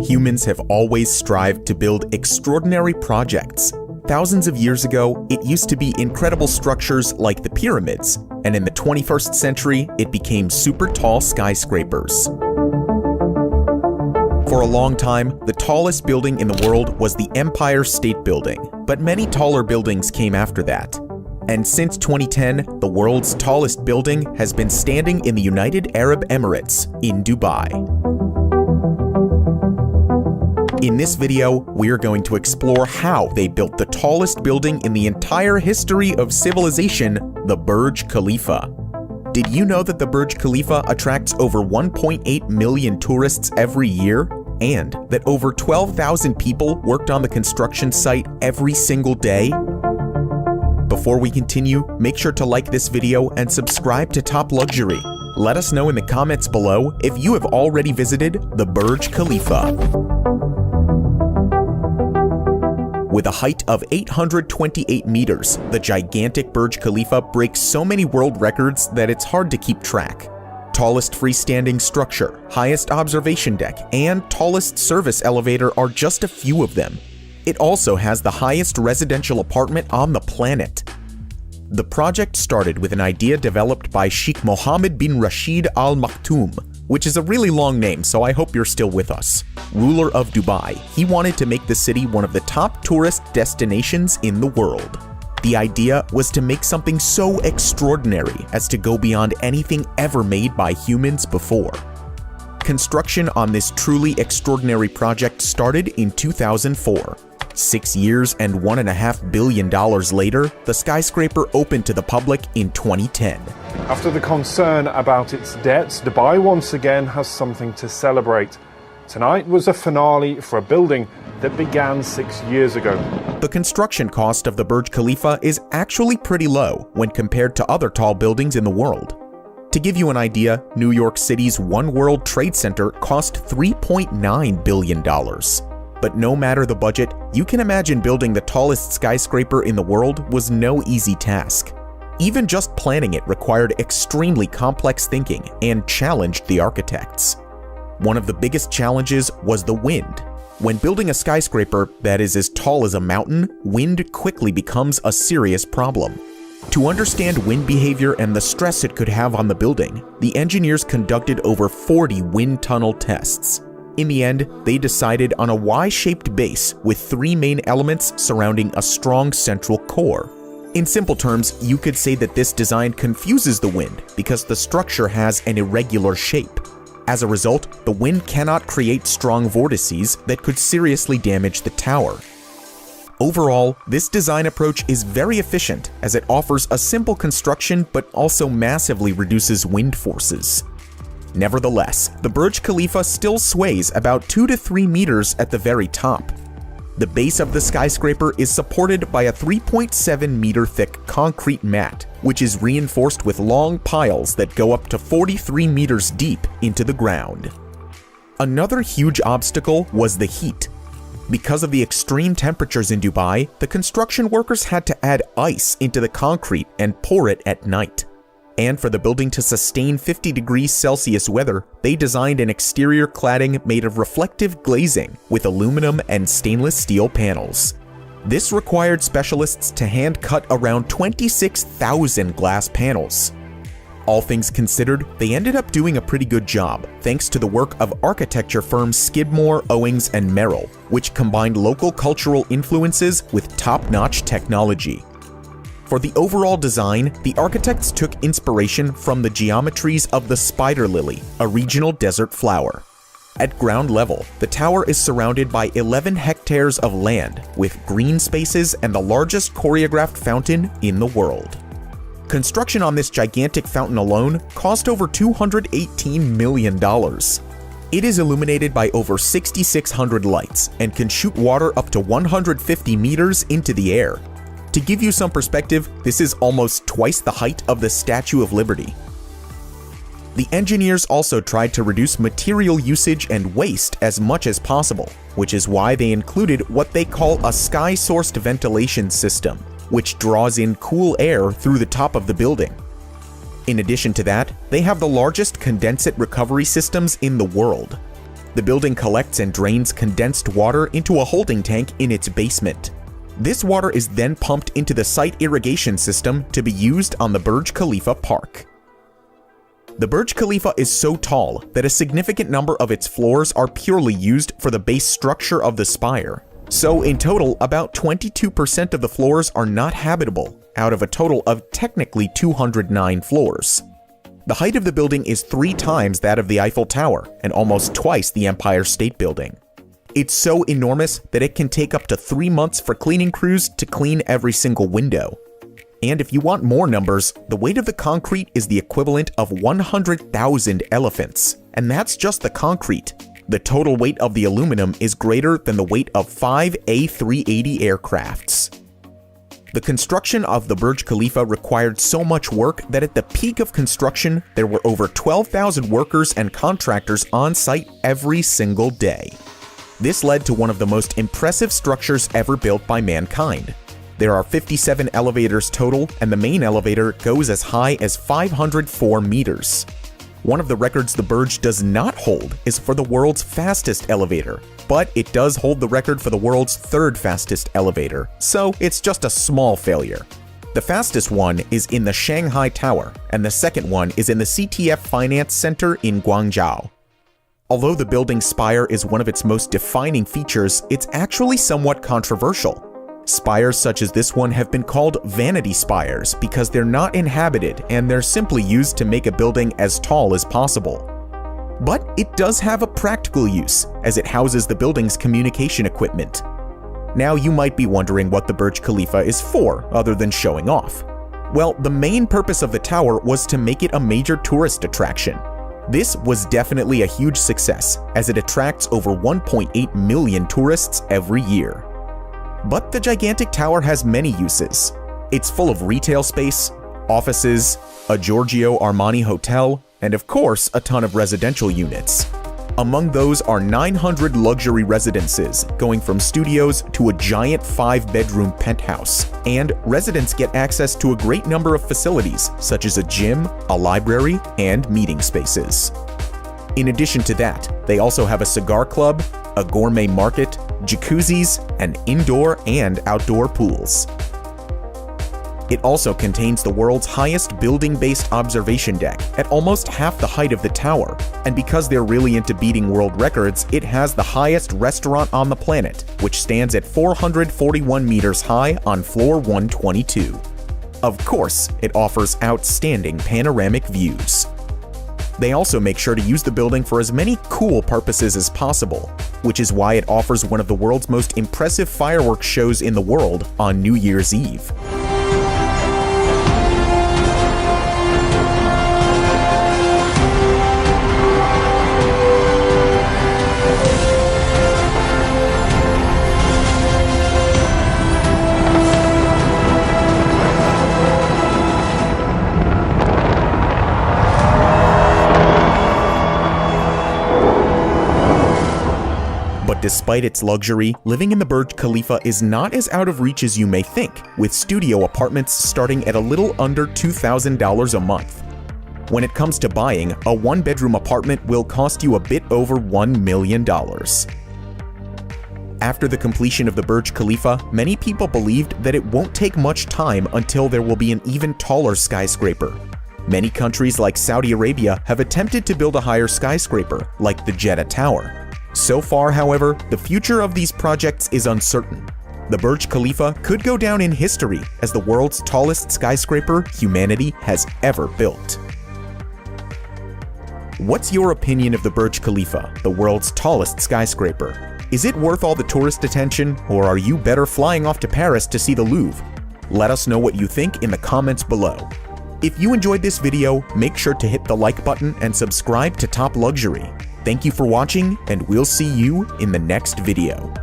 Humans have always strived to build extraordinary projects. Thousands of years ago, it used to be incredible structures like the pyramids, and in the 21st century, it became super tall skyscrapers. For a long time, the tallest building in the world was the Empire State Building, but many taller buildings came after that. And since 2010, the world's tallest building has been standing in the United Arab Emirates in Dubai. In this video, we're going to explore how they built the tallest building in the entire history of civilization, the Burj Khalifa. Did you know that the Burj Khalifa attracts over 1.8 million tourists every year? And that over 12,000 people worked on the construction site every single day? Before we continue, make sure to like this video and subscribe to Top Luxury. Let us know in the comments below if you have already visited the Burj Khalifa. With a height of 828 meters, the gigantic Burj Khalifa breaks so many world records that it's hard to keep track. Tallest freestanding structure, highest observation deck, and tallest service elevator are just a few of them. It also has the highest residential apartment on the planet. The project started with an idea developed by Sheikh Mohammed bin Rashid Al Maktoum, which is a really long name, so I hope you're still with us. Ruler of Dubai, he wanted to make the city one of the top tourist destinations in the world. The idea was to make something so extraordinary as to go beyond anything ever made by humans before. Construction on this truly extraordinary project started in 2004. 6 years and $1.5 billion later, the skyscraper opened to the public in 2010. After the concern about its debts, Dubai once again has something to celebrate. Tonight was a finale for a building that began 6 years ago. The construction cost of the Burj Khalifa is actually pretty low when compared to other tall buildings in the world. To give you an idea, New York City's One World Trade Center cost $3.9 billion. But no matter the budget, you can imagine building the tallest skyscraper in the world was no easy task. Even just planning it required extremely complex thinking and challenged the architects. One of the biggest challenges was the wind. When building a skyscraper that is as tall as a mountain, wind quickly becomes a serious problem. To understand wind behavior and the stress it could have on the building, the engineers conducted over 40 wind tunnel tests. In the end, they decided on a Y-shaped base with 3 main elements surrounding a strong central core. In simple terms, you could say that this design confuses the wind because the structure has an irregular shape. As a result, the wind cannot create strong vortices that could seriously damage the tower. Overall, this design approach is very efficient as it offers a simple construction but also massively reduces wind forces. Nevertheless, the Burj Khalifa still sways about 2 to 3 meters at the very top. The base of the skyscraper is supported by a 3.7 meter thick concrete mat, which is reinforced with long piles that go up to 43 meters deep into the ground. Another huge obstacle was the heat. Because of the extreme temperatures in Dubai, the construction workers had to add ice into the concrete and pour it at night. And for the building to sustain 50 degrees Celsius weather, they designed an exterior cladding made of reflective glazing with aluminum and stainless steel panels. This required specialists to hand cut around 26,000 glass panels. All things considered, they ended up doing a pretty good job, thanks to the work of architecture firms Skidmore, Owings, and Merrill, which combined local cultural influences with top-notch technology. For the overall design, the architects took inspiration from the geometries of the spider lily, a regional desert flower. At ground level, the tower is surrounded by 11 hectares of land, with green spaces and the largest choreographed fountain in the world. Construction on this gigantic fountain alone cost over $218 million. It is illuminated by over 6,600 lights and can shoot water up to 150 meters into the air. To give you some perspective, this is almost twice the height of the Statue of Liberty. The engineers also tried to reduce material usage and waste as much as possible, which is why they included what they call a sky-sourced ventilation system, which draws in cool air through the top of the building. In addition to that, they have the largest condensate recovery systems in the world. The building collects and drains condensed water into a holding tank in its basement. This water is then pumped into the site irrigation system to be used on the Burj Khalifa park. The Burj Khalifa is so tall that a significant number of its floors are purely used for the base structure of the spire. So in total, about 22% of the floors are not habitable, out of a total of technically 209 floors. The height of the building is 3 times that of the Eiffel Tower and almost twice the Empire State Building. It's so enormous that it can take up to 3 months for cleaning crews to clean every single window. And if you want more numbers, the weight of the concrete is the equivalent of 100,000 elephants, and that's just the concrete. The total weight of the aluminum is greater than the weight of 5 A380 aircrafts. The construction of the Burj Khalifa required so much work that at the peak of construction, there were over 12,000 workers and contractors on site every single day. This led to one of the most impressive structures ever built by mankind. There are 57 elevators total, and the main elevator goes as high as 504 meters. One of the records the Burj does not hold is for the world's fastest elevator, but it does hold the record for the world's 3rd fastest elevator, so it's just a small failure. The fastest one is in the Shanghai Tower, and the second one is in the CTF Finance Center in Guangzhou. Although the building's spire is one of its most defining features, it's actually somewhat controversial. Spires such as this one have been called vanity spires because they're not inhabited and they're simply used to make a building as tall as possible. But it does have a practical use, as it houses the building's communication equipment. Now you might be wondering what the Burj Khalifa is for, other than showing off. Well, the main purpose of the tower was to make it a major tourist attraction. This was definitely a huge success, as it attracts over 1.8 million tourists every year. But the gigantic tower has many uses. It's full of retail space, offices, a Giorgio Armani hotel, and of course, a ton of residential units. Among those are 900 luxury residences, going from studios to a giant 5-bedroom penthouse. And residents get access to a great number of facilities, such as a gym, a library, and meeting spaces. In addition to that, they also have a cigar club, a gourmet market, jacuzzis, and indoor and outdoor pools. It also contains the world's highest building-based observation deck at almost half the height of the tower, and because they're really into beating world records, it has the highest restaurant on the planet, which stands at 441 meters high on floor 122. Of course, it offers outstanding panoramic views. They also make sure to use the building for as many cool purposes as possible, which is why it offers one of the world's most impressive fireworks shows in the world on New Year's Eve. But despite its luxury, living in the Burj Khalifa is not as out of reach as you may think, with studio apartments starting at a little under $2,000 a month. When it comes to buying, a 1-bedroom apartment will cost you a bit over $1 million. After the completion of the Burj Khalifa, many people believed that it won't take much time until there will be an even taller skyscraper. Many countries like Saudi Arabia have attempted to build a higher skyscraper, like the Jeddah Tower. So far, however, the future of these projects is uncertain. The Burj Khalifa could go down in history as the world's tallest skyscraper humanity has ever built. What's your opinion of the Burj Khalifa, the world's tallest skyscraper? Is it worth all the tourist attention, or are you better flying off to Paris to see the Louvre? Let us know what you think in the comments below. If you enjoyed this video, make sure to hit the like button and subscribe to Top Luxury. Thank you for watching, and we'll see you in the next video.